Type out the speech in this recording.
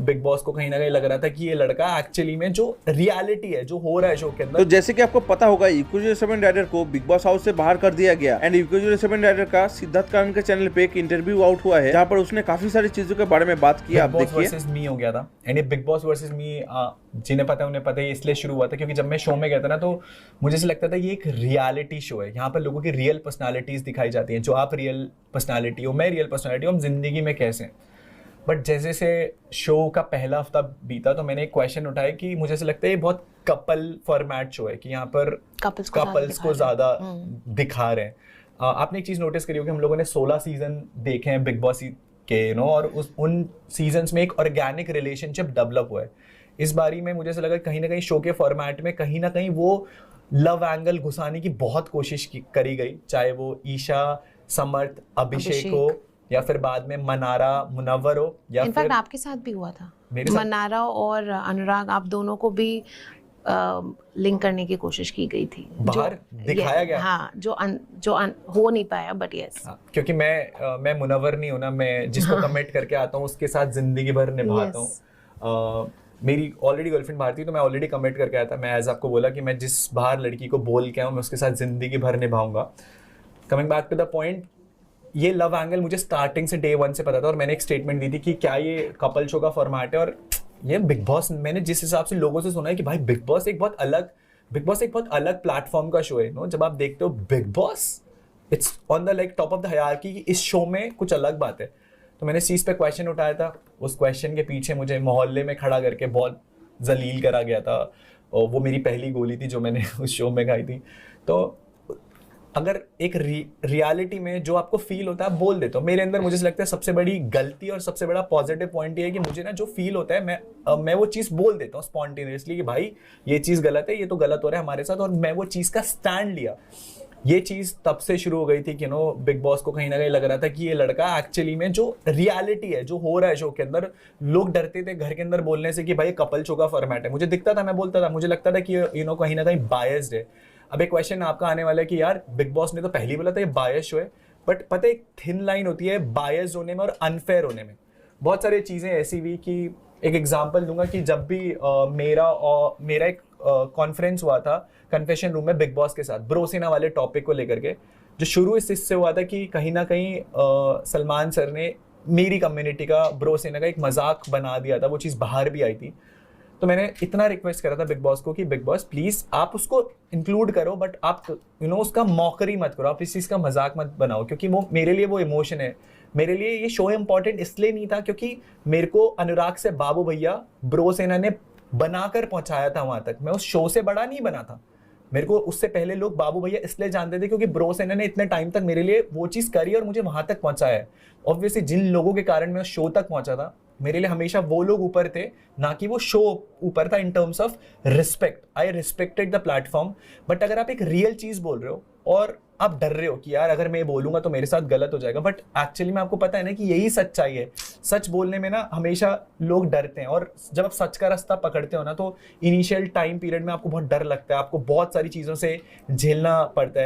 Big boss को कहीं ना कहीं लग रहा था कि ये लड़का एक्चुअली में जो रियलिटी है जो हो रहा है शो के अंदर। तो जैसे कि आपको पता होगा इक्विजिटर 7 राइडर को बिग बॉस हाउस से बाहर कर दिया गया एंड इक्विजिटर 7 राइडर का सिद्धार्थ कानन के चैनल पे एक इंटरव्यू आउट हुआ है जहाँ पर उसने काफी सारी चीजों के बारे में बात की। आप बिग बॉस देखिए वर्सेस मी हो गया था एंड ये बिग बॉस वर्सेस मी जिन्हें पता है उन्हें पता है, इसलिए शुरू हुआ था क्योंकि जब मैं शो में गया था ना तो मुझे ऐसा लगता था ये एक रियलिटी शो है। यहाँ पर लोगों की रियल पर्सनालिटीज दिखाई जाती हैं, जो आप रियल पर्सनालिटी हो, मैं रियल पर्सनालिटी हूँ, हम जिंदगी में कैसे हैं। बट जैसे से शो का पहला हफ्ता बीता तो मैंने एक क्वेश्चन उठाया कि मुझे ऐसा लगता है ये बहुत कपल फॉर्मेट शो है कि यहाँ पर कपल्स को ज़्यादा दिखा रहे हैं। आपने एक चीज़ नोटिस करी होगी, हम लोगों ने 16 सीजन देखे हैं बिग बॉस के और उन सीजन्स में एक ऑर्गेनिक रिलेशनशिप डेवलप हुआ है। इस बारी में मुझे ऐसा लगा कहीं ना कहीं शो के फॉर्मेट में कहीं ना कहीं वो लव एंगल घुसाने की बहुत कोशिश करी गई, चाहे वो ईशा, समर्थ, अभिषेक हो या फिर बाद में मनारा, मुनव्वर हो या इनफैक्ट आपके साथ भी हुआ था। मनारा और अनुराग, आप दोनों को भी लिंक करने की कोशिश की गई थी, बाहर दिखाया गया। हाँ, जो हो नहीं पाया, बट यस क्योंकि मैं मुनव्वर नहीं हूँ ना, मैं जिसको कमिट करके आता हूँ उसके साथ जिंदगी भर निभाता हूँ। मेरी ऑलरेडी गर्लफ्रेंड बाहर थी तो मैं ऑलरेडी कमिट करके आया था। मैं एज आपको बोला कि मैं जिस बाहर लड़की को बोल के आऊँ मैं उसके साथ जिंदगी भर निभाऊंगा। Coming back to the point, ये लव एंगल मुझे स्टार्टिंग से डे 1 से पता था और मैंने एक स्टेटमेंट दी थी कि क्या ये कपल शो का फॉर्मेट है। और ये बिग बॉस, मैंने जिस हिसाब से लोगों से सुना है कि भाई बिग बॉस एक बहुत अलग प्लेटफॉर्म का शो है। नो, जब आप देखते हो big boss, it's on the like top of the hierarchy कि इस शो में कुछ अलग बात है। तो मैंने इस चीज़ पे क्वेश्चन उठाया था। उस क्वेश्चन के पीछे मुझे मोहल्ले में खड़ा करके बहुत जलील करा गया था और वो मेरी पहली गोली थी जो मैंने उस शो में खाई थी। तो अगर एक रियलिटी में जो आपको फील होता है आप बोल देते हो। मेरे अंदर मुझे लगता है सबसे बड़ी गलती और सबसे बड़ा पॉजिटिव पॉइंट ये है कि मुझे ना जो फील होता है मैं वो चीज़ बोल देता हूँ स्पॉन्टेनियसली कि भाई ये चीज़ गलत है, ये तो गलत हो रहा है हमारे साथ, और मैं वो चीज़ का स्टैंड लिया। ये चीज़ तब से शुरू हो गई थी कि बिग बॉस को कहीं ना कहीं लग रहा था कि ये लड़का एक्चुअली में जो रियलिटी है जो हो रहा है शो के अंदर। लोग डरते थे घर के अंदर बोलने से कि भाई कपल शो का फॉर्मेट है। मुझे दिखता था, मैं बोलता था, मुझे लगता था कि कहीं ना कहीं बायस्ड है। अब एक क्वेश्चन आपका आने वाला है कि यार बिग बॉस ने तो पहले ही बोला था ये बायस शो है, बट पता है एक थिन लाइन होती है बायस होने में और अनफेयर होने में। बहुत सारी चीज़ें ऐसी हुई कि एक एग्जांपल दूंगा कि जब भी मेरा एक कॉन्फ्रेंस हुआ था कन्फेशन रूम में बिग बॉस के साथ ब्रोसेना वाले टॉपिक को लेकर के, जो शुरू इससे हुआ था कि कहीं ना कहीं सलमान सर ने मेरी कम्युनिटी का ब्रोसेना का एक मजाक बना दिया था। वो चीज़ बाहर भी आई थी। तो मैंने इतना रिक्वेस्ट करा था बिग बॉस को कि बिग बॉस प्लीज आप उसको इंक्लूड करो, बट आप उसका मौकरी मत करो, आप इस चीज़ का मजाक मत बनाओ, क्योंकि वो मेरे लिए वो इमोशन है। मेरे लिए ये शो इंपॉर्टेंट इसलिए नहीं था क्योंकि मेरे को अनुराग से बाबू भैया ब्रोसेना ने बनाकर पहुंचाया था वहां तक। मैं उस शो से बड़ा नहीं बना था। मेरे को उससे पहले लोग बाबू भैया इसलिए जानते थे क्योंकि ब्रोसेना ने इतने टाइम तक मेरे लिए वो चीज़ करी और मुझे वहां तक पहुंचाया है। ऑब्वियसली जिन लोगों के कारण मैं उस शो तक पहुंचा था, मेरे लिए हमेशा वो लोग ऊपर थे, ना कि वो शो ऊपर था। In terms of respect, I respected the platform. But अगर आप एक रियल चीज़ बोल रहे हो और आप डर रहे हो कि यार अगर मैं बोलूंगा तो मेरे साथ गलत हो जाएगा, बट एक्चुअली में आपको पता है ना कि यही सच्चाई है। सच बोलने में ना हमेशा लोग डरते हैं, और जब आप सच का रास्ता पकड़ते हो ना तो इनिशियल टाइम पीरियड में आपको बहुत डर लगता है, आपको बहुत सारी चीज़ों से झेलना पड़ता है।